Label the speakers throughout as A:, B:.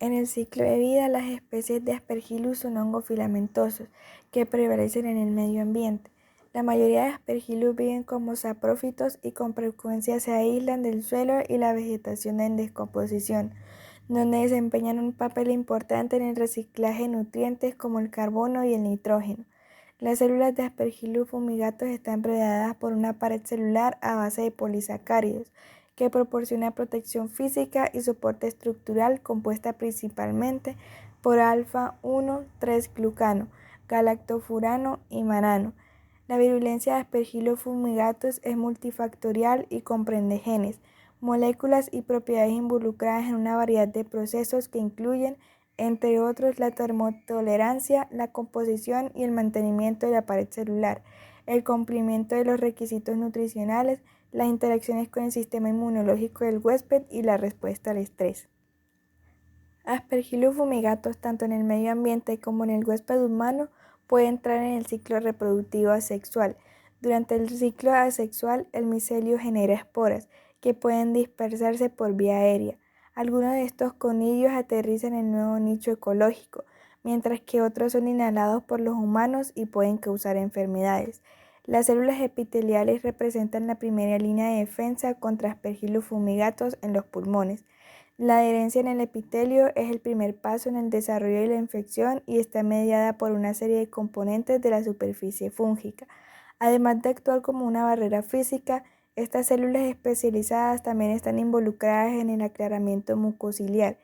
A: En el ciclo de vida, las especies de Aspergillus son hongos filamentosos que prevalecen en el medio ambiente. La mayoría de Aspergillus viven como saprófitos y con frecuencia se aíslan del suelo y la vegetación en descomposición, donde desempeñan un papel importante en el reciclaje de nutrientes como el carbono y el nitrógeno. Las células de Aspergillus fumigatus están rodeadas por una pared celular a base de polisacáridos, que proporciona protección física y soporte estructural compuesta principalmente por alfa-1,3-glucano, galactofurano y manano. La virulencia de Aspergillus fumigatus es multifactorial y comprende genes, moléculas y propiedades involucradas en una variedad de procesos que incluyen, entre otros, la termotolerancia, la composición y el mantenimiento de la pared celular, el cumplimiento de los requisitos nutricionales, las interacciones con el sistema inmunológico del huésped y la respuesta al estrés. Aspergillus fumigatus, tanto en el medio ambiente como en el huésped humano, puede entrar en el ciclo reproductivo asexual. Durante el ciclo asexual, el micelio genera esporas, que pueden dispersarse por vía aérea. Algunos de estos conidios aterrizan en el nuevo nicho ecológico, mientras que otros son inhalados por los humanos y pueden causar enfermedades. Las células epiteliales representan la primera línea de defensa contra Aspergillus fumigatus en los pulmones. La adherencia en el epitelio es el primer paso en el desarrollo de la infección y está mediada por una serie de componentes de la superficie fúngica. Además de actuar como una barrera física, estas células especializadas también están involucradas en el aclaramiento mucociliar,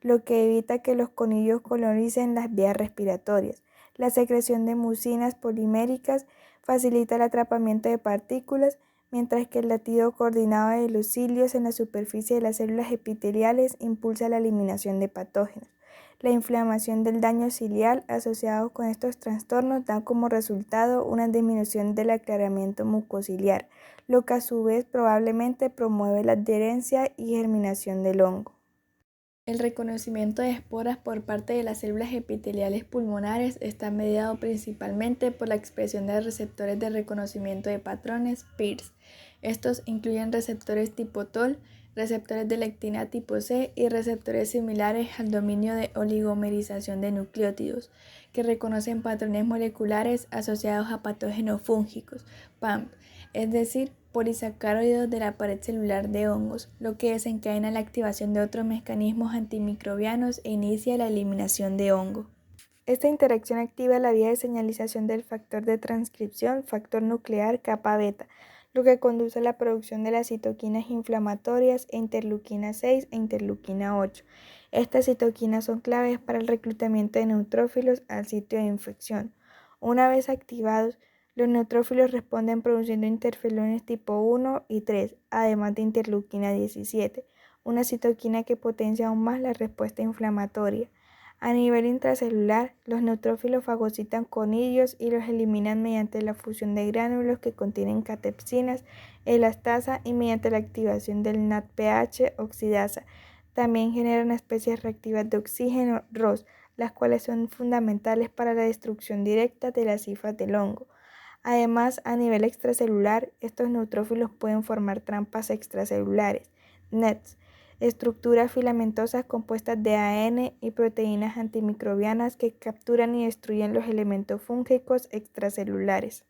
A: lo que evita que los conidios colonizan las vías respiratorias. La secreción de mucinas poliméricas facilita el atrapamiento de partículas, mientras que el latido coordinado de los cilios en la superficie de las células epiteliales impulsa la eliminación de patógenos. La inflamación del daño ciliar asociado con estos trastornos da como resultado una disminución del aclaramiento mucociliar, lo que a su vez probablemente promueve la adherencia y germinación del hongo.
B: El reconocimiento de esporas por parte de las células epiteliales pulmonares está mediado principalmente por la expresión de receptores de reconocimiento de patrones (PIRS). Estos incluyen receptores tipo TOL, receptores de lectina tipo C y receptores similares al dominio de oligomerización de nucleótidos, que reconocen patrones moleculares asociados a patógenos fúngicos (PAMP), es decir, polisacáridos de la pared celular de hongos, lo que desencadena la activación de otros mecanismos antimicrobianos e inicia la eliminación de hongo.
A: Esta interacción activa la vía de señalización del factor de transcripción, factor nuclear kappa beta, lo que conduce a la producción de las citoquinas inflamatorias e interleuquina 6 e interleuquina 8. Estas citoquinas son claves para el reclutamiento de neutrófilos al sitio de infección. Una vez activados, los neutrófilos responden produciendo interferones tipo 1 y 3, además de interleuquina 17, una citoquina que potencia aún más la respuesta inflamatoria. A nivel intracelular, los neutrófilos fagocitan conidios y los eliminan mediante la fusión de gránulos que contienen catepsinas, elastasa y mediante la activación del NADPH oxidasa. También generan especies reactivas de oxígeno ROS, las cuales son fundamentales para la destrucción directa de las hifas del hongo. Además, a nivel extracelular, estos neutrófilos pueden formar trampas extracelulares, NETs, estructuras filamentosas compuestas de AN y proteínas antimicrobianas que capturan y destruyen los elementos fúngicos extracelulares.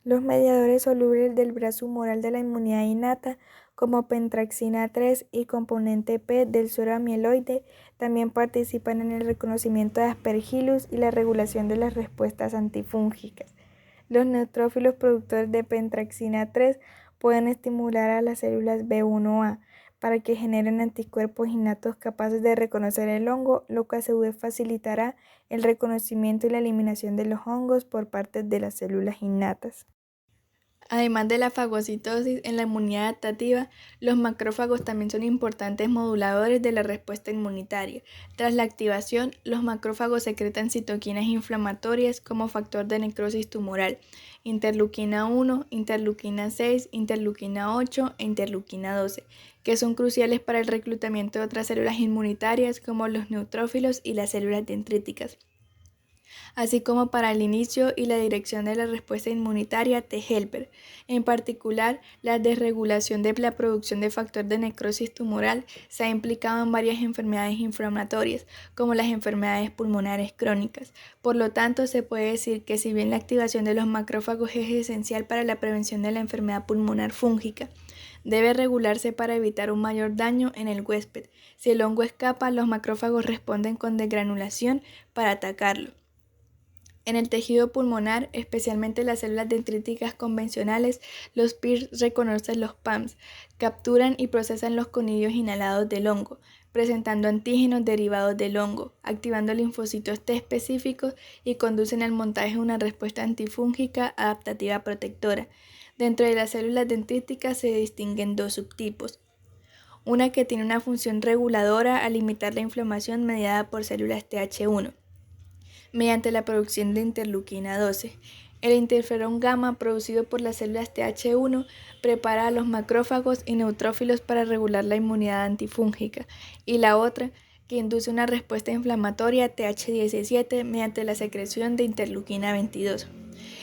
A: Los mediadores solubles del brazo humoral de la inmunidad innata, como pentraxina 3 y componente P del suero amiloide, también participan en el reconocimiento de Aspergillus y la regulación de las respuestas antifúngicas. Los neutrófilos productores de pentraxina 3 pueden estimular a las células B1A para que generen anticuerpos innatos capaces de reconocer el hongo, lo que a su vez facilitará el reconocimiento y la eliminación de los hongos por parte de las células innatas.
B: Además de la fagocitosis en la inmunidad adaptativa, los macrófagos también son importantes moduladores de la respuesta inmunitaria. Tras la activación, los macrófagos secretan citoquinas inflamatorias como factor de necrosis tumoral, interleuquina 1, interleuquina 6, interleuquina 8 e interleuquina 12, que son cruciales para el reclutamiento de otras células inmunitarias como los neutrófilos y las células dendríticas. así como para el inicio y la dirección de la respuesta inmunitaria T-helper. En particular, la desregulación de la producción de factor de necrosis tumoral se ha implicado en varias enfermedades inflamatorias, como las enfermedades pulmonares crónicas. Por lo tanto, se puede decir que si bien la activación de los macrófagos es esencial para la prevención de la enfermedad pulmonar fúngica, debe regularse para evitar un mayor daño en el huésped. Si el hongo escapa, los macrófagos responden con desgranulación para atacarlo. En el tejido pulmonar, especialmente las células dendríticas convencionales, los PIRS reconocen los PAMs, capturan y procesan los conidios inhalados del hongo, presentando antígenos derivados del hongo, activando linfocitos T específicos y conducen al montaje de una respuesta antifúngica adaptativa protectora. Dentro de las células dendríticas se distinguen dos subtipos. Una que tiene una función reguladora al limitar la inflamación mediada por células Th1 mediante la producción de interleuquina 12. El interferón gamma producido por las células Th1 prepara a los macrófagos y neutrófilos para regular la inmunidad antifúngica, y la otra, que induce una respuesta inflamatoria Th17 mediante la secreción de interleuquina 22.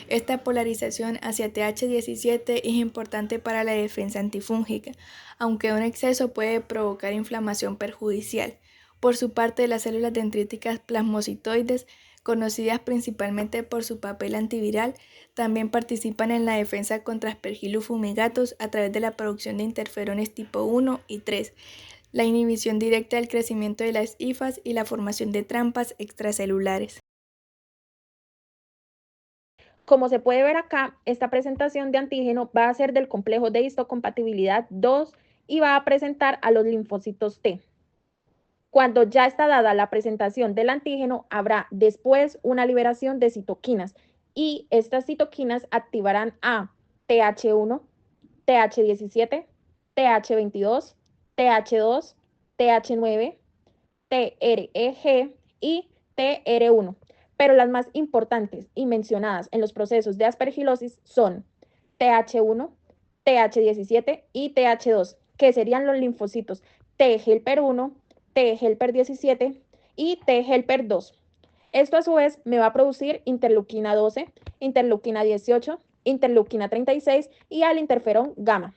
B: Esta polarización hacia Th17 es importante para la defensa antifúngica, aunque un exceso puede provocar inflamación perjudicial. Por su parte, las células dendríticas plasmocitoides, conocidas principalmente por su papel antiviral, también participan en la defensa contra Aspergillus fumigatus a través de la producción de interferones tipo 1 y 3, la inhibición directa del crecimiento de las hifas y la formación de trampas extracelulares.
C: Como se puede ver acá, esta presentación de antígeno va a ser del complejo de histocompatibilidad 2 y va a presentar a los linfocitos T. Cuando ya está dada la presentación del antígeno, habrá después una liberación de citoquinas y estas citoquinas activarán a TH1, TH17, TH22, TH2, TH9, TREG y TR1. Pero las más importantes y mencionadas en los procesos de aspergilosis son TH1, TH17 y TH2, que serían los linfocitos T helper 1, T helper 17 y T helper 2. Esto a su vez me va a producir interleuquina 12, interleuquina 18, interleuquina 36 y al interferón gamma.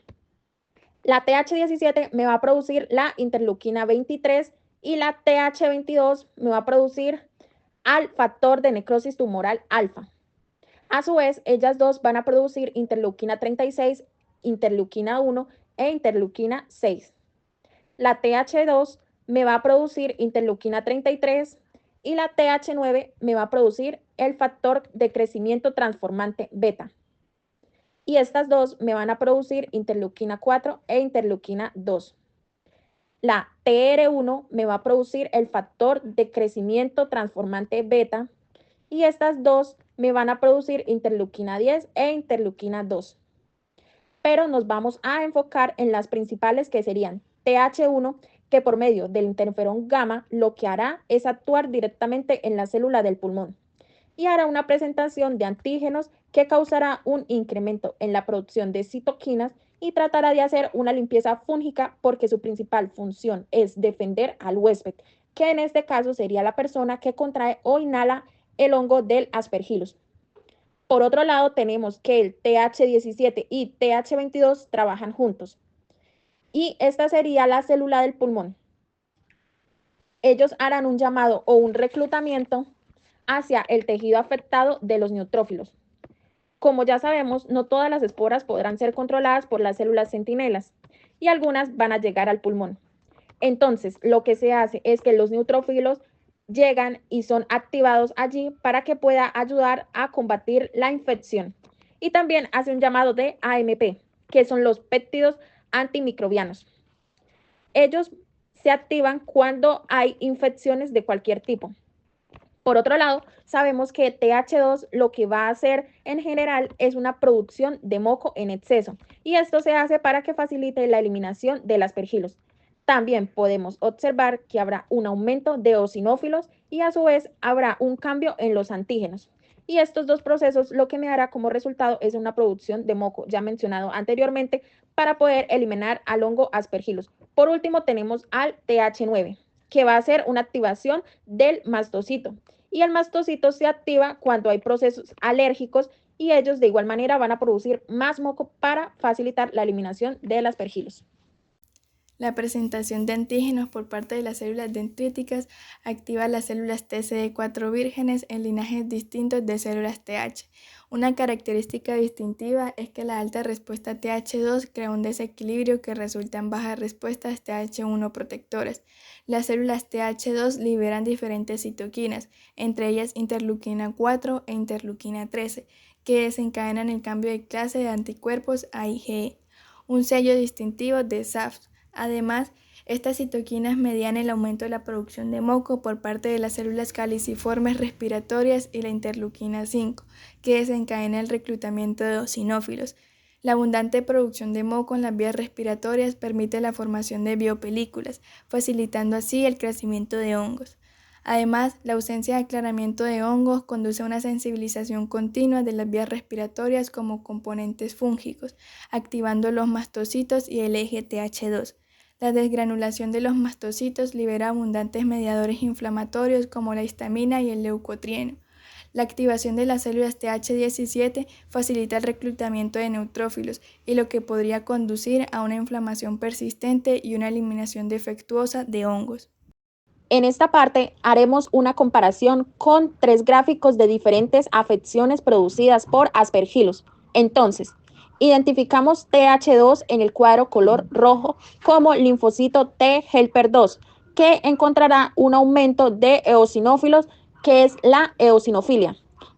C: La TH17 me va a producir la interleuquina 23 y la TH22 me va a producir al factor de necrosis tumoral alfa. A su vez, ellas dos van a producir interleuquina 36, interleuquina 1 e interleuquina 6. La TH2 me va a producir interleuquina 33 y la TH9 me va a producir el factor de crecimiento transformante beta. Y estas dos me van a producir interleuquina 4 e interleuquina 2. La TR1 me va a producir el factor de crecimiento transformante beta y estas dos me van a producir interleuquina 10 e interleuquina 2. Pero nos vamos a enfocar en las principales, que serían TH1, que por medio del interferón gamma lo que hará es actuar directamente en la célula del pulmón y hará una presentación de antígenos que causará un incremento en la producción de citoquinas y tratará de hacer una limpieza fúngica porque su principal función es defender al huésped, que en este caso sería la persona que contrae o inhala el hongo del Aspergillus. Por otro lado, tenemos que el TH17 y TH22 trabajan juntos. Y esta sería la célula del pulmón. Ellos harán un llamado o un reclutamiento hacia el tejido afectado de los neutrófilos. Como ya sabemos, no todas las esporas podrán ser controladas por las células centinelas y algunas van a llegar al pulmón. Entonces, lo que se hace es que los neutrófilos llegan y son activados allí para que pueda ayudar a combatir la infección. Y también hace un llamado de AMP, que son los péptidos antimicrobianos. Ellos se activan cuando hay infecciones de cualquier tipo. Por otro lado, sabemos que TH2 lo que va a hacer en general es una producción de moco en exceso y esto se hace para que facilite la eliminación del Aspergillus. También podemos observar que habrá un aumento de eosinófilos y a su vez habrá un cambio en los antígenos. Y estos dos procesos lo que me dará como resultado es una producción de moco, ya mencionado anteriormente, para poder eliminar al hongo Aspergillus. Por último tenemos al TH9, que va a hacer una activación del mastocito y el mastocito se activa cuando hay procesos alérgicos y ellos de igual manera van a producir más moco para facilitar la eliminación del aspergillus.
B: La presentación de antígenos por parte de las células dendríticas activa las células TCD4 vírgenes en linajes distintos de células TH. Una característica distintiva es que la alta respuesta TH2 crea un desequilibrio que resulta en bajas respuestas TH1 protectoras. Las células TH2 liberan diferentes citoquinas, entre ellas interleuquina 4 e interleuquina 13, que desencadenan el cambio de clase de anticuerpos a IgE, un sello distintivo de SAFT. Además, estas citoquinas median el aumento de la producción de moco por parte de las células caliciformes respiratorias y la interleuquina 5, que desencadena el reclutamiento de eosinófilos. La abundante producción de moco en las vías respiratorias permite la formación de biopelículas, facilitando así el crecimiento de hongos. Además, la ausencia de aclaramiento de hongos conduce a una sensibilización continua de las vías respiratorias como componentes fúngicos, activando los mastocitos y el eje TH2. La desgranulación de los mastocitos libera abundantes mediadores inflamatorios como la histamina y el leucotrieno. La activación de las células TH17 facilita el reclutamiento de neutrófilos y lo que podría conducir a una inflamación persistente y una eliminación defectuosa de hongos.
C: En esta parte haremos una comparación con 3 gráficos de diferentes afecciones producidas por Aspergillus. Entonces, identificamos TH2 en el cuadro color rojo como linfocito T helper 2, que encontrará un aumento de eosinófilos, que es la eosinofilia,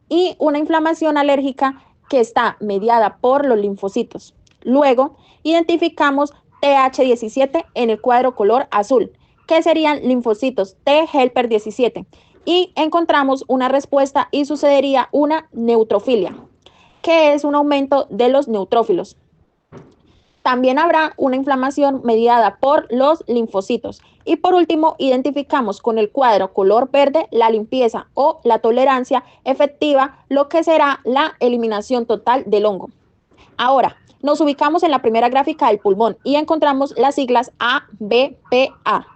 C: y una inflamación alérgica que está mediada por los linfocitos. Luego, identificamos TH17 en el cuadro color azul, que serían linfocitos T helper 17, y encontramos una respuesta y sucedería una neutrofilia, que es un aumento de los neutrófilos. También habrá una inflamación mediada por los linfocitos. Y por último, identificamos con el cuadro color verde la limpieza o la tolerancia efectiva, lo que será la eliminación total del hongo. Ahora, nos ubicamos en la primera gráfica del pulmón y encontramos las siglas ABPA,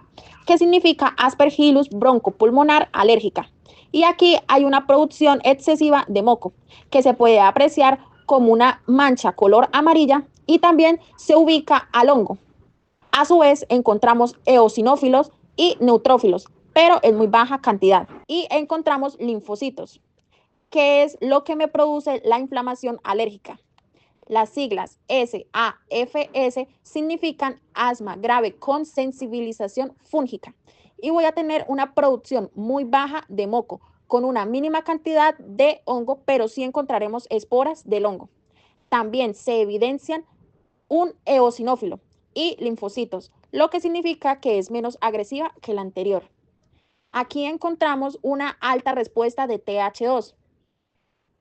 C: que significa Aspergillus broncopulmonar alérgica. Y aquí hay una producción excesiva de moco, que se puede apreciar como una mancha color amarilla y también se ubica al hongo. A su vez, encontramos eosinófilos y neutrófilos, pero en muy baja cantidad. Y encontramos linfocitos, que es lo que me produce la inflamación alérgica. Las siglas SAFS significan asma grave con sensibilización fúngica. Y voy a tener una producción muy baja de moco, con una mínima cantidad de hongo, pero sí encontraremos esporas del hongo. También se evidencian un eosinófilo y linfocitos, lo que significa que es menos agresiva que la anterior. Aquí encontramos una alta respuesta de TH2,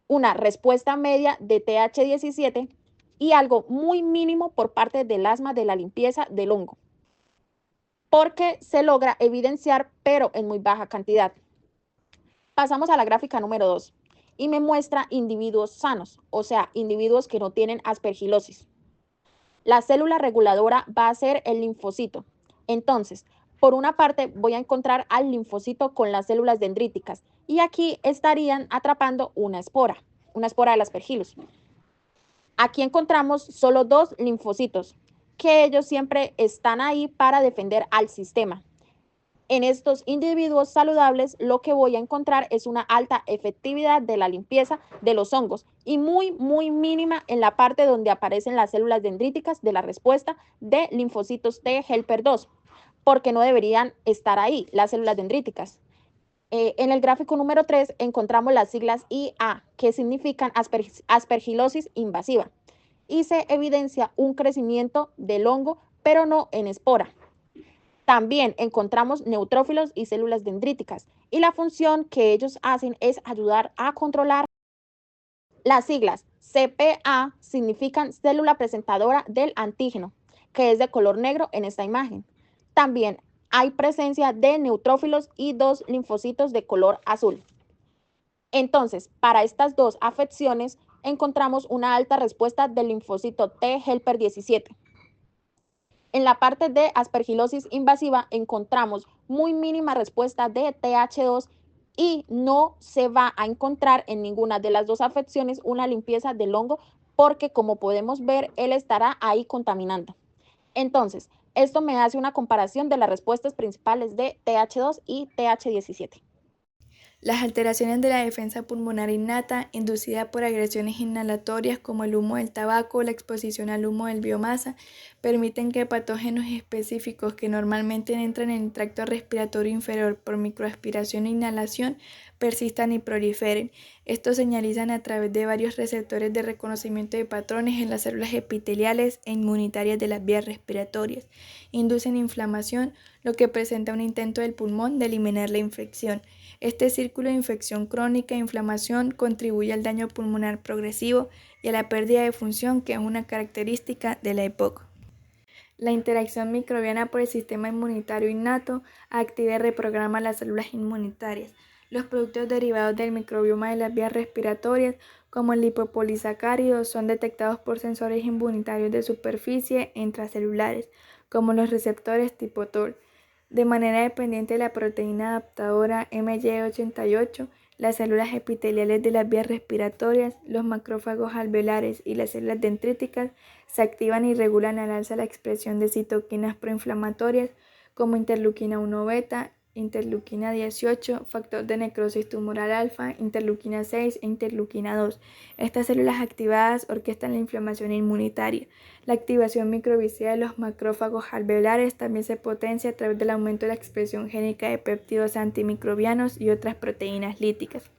C: una respuesta media de TH17 y algo muy mínimo por parte del asma de la limpieza del hongo, porque se logra evidenciar, pero en muy baja cantidad. Pasamos a la gráfica número 2 y me muestra individuos sanos, o sea, individuos que no tienen aspergilosis. La célula reguladora va a ser el linfocito. Entonces, por una parte voy a encontrar al linfocito con las células dendríticas y aquí estarían atrapando una espora del Aspergillus. Aquí encontramos solo 2 linfocitos, que ellos siempre están ahí para defender al sistema. En estos individuos saludables lo que voy a encontrar es una alta efectividad de la limpieza de los hongos y muy mínima en la parte donde aparecen las células dendríticas de la respuesta de linfocitos T helper 2, porque no deberían estar ahí las células dendríticas. En el gráfico número 3 encontramos las siglas IA, que significan aspergilosis invasiva, y se evidencia un crecimiento del hongo, pero no en espora. También encontramos neutrófilos y células dendríticas, y la función que ellos hacen es ayudar a controlar. Las siglas CPA significan célula presentadora del antígeno, que es de color negro en esta imagen. También hay presencia de neutrófilos y 2 linfocitos de color azul. Entonces, para estas 2 afecciones encontramos una alta respuesta del linfocito T helper 17. En la parte de aspergilosis invasiva encontramos muy mínima respuesta de TH2 y no se va a encontrar en ninguna de las dos afecciones una limpieza del hongo porque, como podemos ver, él estará ahí contaminando. Entonces, esto me hace una comparación de las respuestas principales de TH2 y TH17.
B: Las alteraciones de la defensa pulmonar innata inducidas por agresiones inhalatorias como el humo del tabaco o la exposición al humo del biomasa permiten que patógenos específicos que normalmente entran en el tracto respiratorio inferior por microaspiración e inhalación persistan y proliferen. Estos señalizan a través de varios receptores de reconocimiento de patrones en las células epiteliales e inmunitarias de las vías respiratorias. Inducen inflamación, lo que presenta un intento del pulmón de eliminar la infección. Este círculo de infección crónica e inflamación contribuye al daño pulmonar progresivo y a la pérdida de función, que es una característica de la EPOC. La interacción microbiana por el sistema inmunitario innato activa y reprograma las células inmunitarias. Los productos derivados del microbioma de las vías respiratorias, como el lipopolisacáridos, son detectados por sensores inmunitarios de superficie e intracelulares, como los receptores tipo TOL. De manera dependiente de la proteína adaptadora MY88, las células epiteliales de las vías respiratorias, los macrófagos alveolares y las células dendríticas se activan y regulan al alza la expresión de citoquinas proinflamatorias como interleuquina 1 beta, interleuquina 18, factor de necrosis tumoral alfa, interleuquina 6 e interleuquina 2. Estas células activadas orquestan la inflamación inmunitaria. La activación microbicida de los macrófagos alveolares también se potencia a través del aumento de la expresión génica de péptidos antimicrobianos y otras proteínas líticas.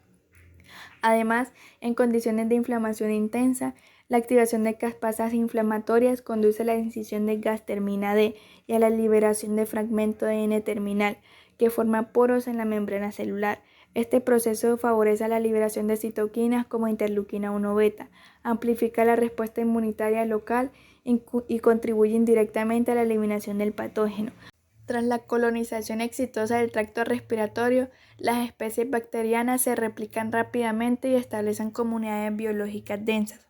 B: Además, en condiciones de inflamación intensa, la activación de caspasas inflamatorias conduce a la incisión de gas termina D y a la liberación de fragmento de N-terminal, que forma poros en la membrana celular. Este proceso favorece la liberación de citoquinas como interleuquina 1 beta, amplifica la respuesta inmunitaria local y contribuye indirectamente a la eliminación del patógeno. Tras la colonización exitosa del tracto respiratorio, las especies bacterianas se replican rápidamente y establecen comunidades biológicas densas.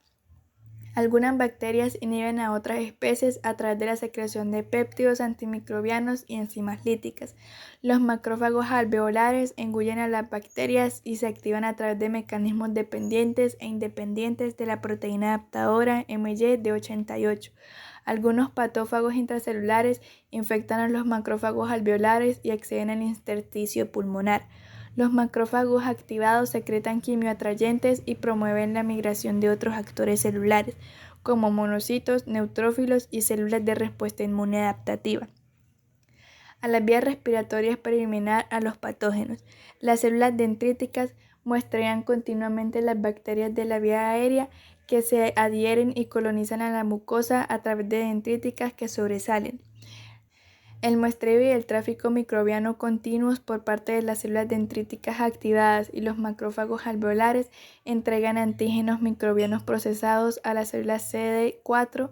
B: Algunas bacterias inhiben a otras especies a través de la secreción de péptidos antimicrobianos y enzimas líticas. Los macrófagos alveolares engullen a las bacterias y se activan a través de mecanismos dependientes e independientes de la proteína adaptadora MY-D88. Algunos patófagos intracelulares infectan a los macrófagos alveolares y acceden al intersticio pulmonar. Los macrófagos activados secretan quimioatrayentes y promueven la migración de otros actores celulares, como monocitos, neutrófilos y células de respuesta inmune adaptativa, a las vías respiratorias para eliminar a los patógenos. Las células dendríticas muestrean continuamente las bacterias de la vía aérea que se adhieren y colonizan a la mucosa a través de dendríticas que sobresalen. El muestreo y el tráfico microbiano continuos por parte de las células dendríticas activadas y los macrófagos alveolares entregan antígenos microbianos procesados a las células CD4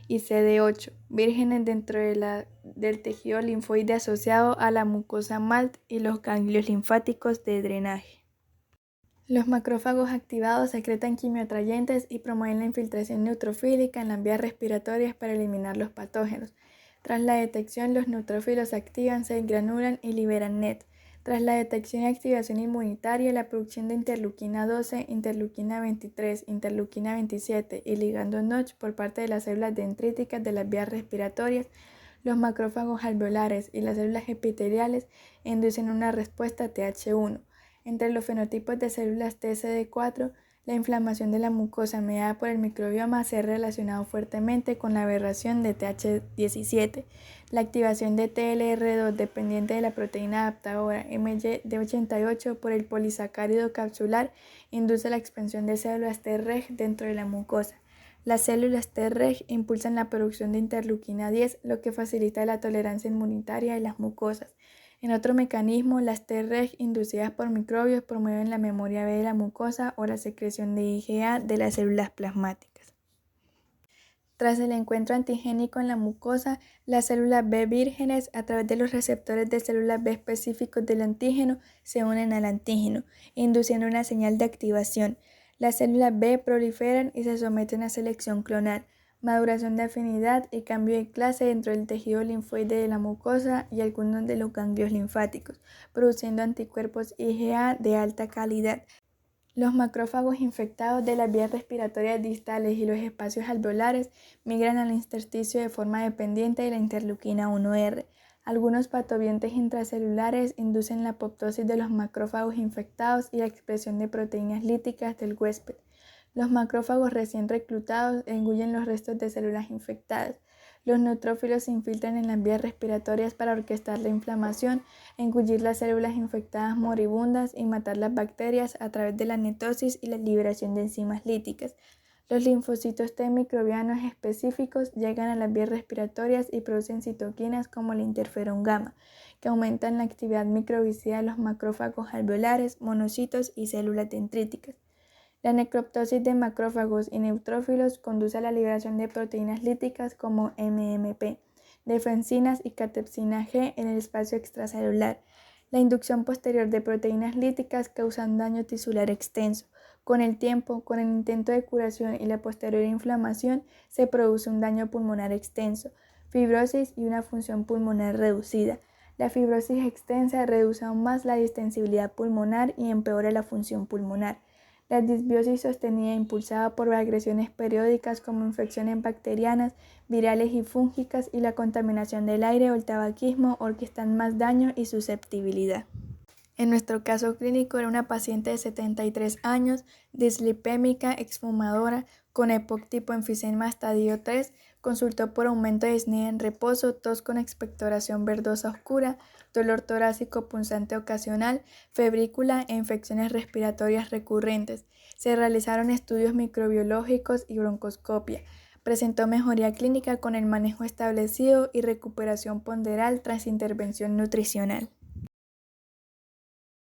B: y CD8, vírgenes dentro del tejido linfoide asociado a la mucosa MALT y los ganglios linfáticos de drenaje. Los macrófagos activados secretan quimioatrayentes y promueven la infiltración neutrofílica en las vías respiratorias para eliminar los patógenos. Tras la detección, los neutrófilos se activan, se granulan y liberan NET. Tras la detección y activación inmunitaria, la producción de interleuquina 12, interleuquina 23, interleuquina 27 y ligando Notch por parte de las células dendríticas de las vías respiratorias, los macrófagos alveolares y las células epiteliales inducen una respuesta TH1. Entre los fenotipos de células TCD4, la inflamación de la mucosa mediada por el microbioma se ha relacionado fuertemente con la aberración de TH17. La activación de TLR2 dependiente de la proteína adaptadora MY-D88 por el polisacárido capsular induce la expansión de células Treg dentro de la mucosa. Las células Treg impulsan la producción de interleuquina 10, lo que facilita la tolerancia inmunitaria de las mucosas. En otro mecanismo, las Treg inducidas por microbios promueven la memoria B de la mucosa o la secreción de IgA de las células plasmáticas. Tras el encuentro antigénico en la mucosa, las células B vírgenes, a través de los receptores de células B específicos del antígeno, se unen al antígeno, induciendo una señal de activación. Las células B proliferan y se someten a selección clonal. maduración de afinidad y cambio de clase dentro del tejido linfoide de la mucosa y algunos de los ganglios linfáticos, produciendo anticuerpos IgA de alta calidad. Los macrófagos infectados de las vías respiratorias distales y los espacios alveolares migran al intersticio de forma dependiente de la interleuquina 1R. Algunos patobiontes intracelulares inducen la apoptosis de los macrófagos infectados y la expresión de proteínas líticas del huésped. Los macrófagos recién reclutados engullen los restos de células infectadas. Los neutrófilos se infiltran en las vías respiratorias para orquestar la inflamación, engullir las células infectadas moribundas y matar las bacterias a través de la netosis y la liberación de enzimas líticas. Los linfocitos T microbianos específicos llegan a las vías respiratorias y producen citoquinas como el interferón gamma, que aumentan la actividad microbicida de los macrófagos alveolares, monocitos y células dendríticas. La necroptosis de macrófagos y neutrófilos conduce a la liberación de proteínas líticas como MMP, defensinas y catepsina G en el espacio extracelular. La inducción posterior de proteínas líticas causa un daño tisular extenso. Con el tiempo, con el intento de curación y la posterior inflamación, se produce un daño pulmonar extenso, fibrosis y una función pulmonar reducida. La fibrosis extensa reduce aún más la distensibilidad pulmonar y empeora la función pulmonar. La disbiosis sostenida impulsada por agresiones periódicas como infecciones bacterianas, virales y fúngicas y la contaminación del aire o el tabaquismo orquestan más daño y susceptibilidad. En nuestro caso clínico era una paciente de 73 años, dislipémica, exfumadora, con EPOC tipo enfisema estadio 3, consultó por aumento de disnea en reposo, tos con expectoración verdosa oscura, dolor torácico punzante ocasional, febrícula e infecciones respiratorias recurrentes. Se realizaron estudios microbiológicos y broncoscopia. Presentó mejoría clínica con el manejo establecido y recuperación ponderal tras intervención nutricional.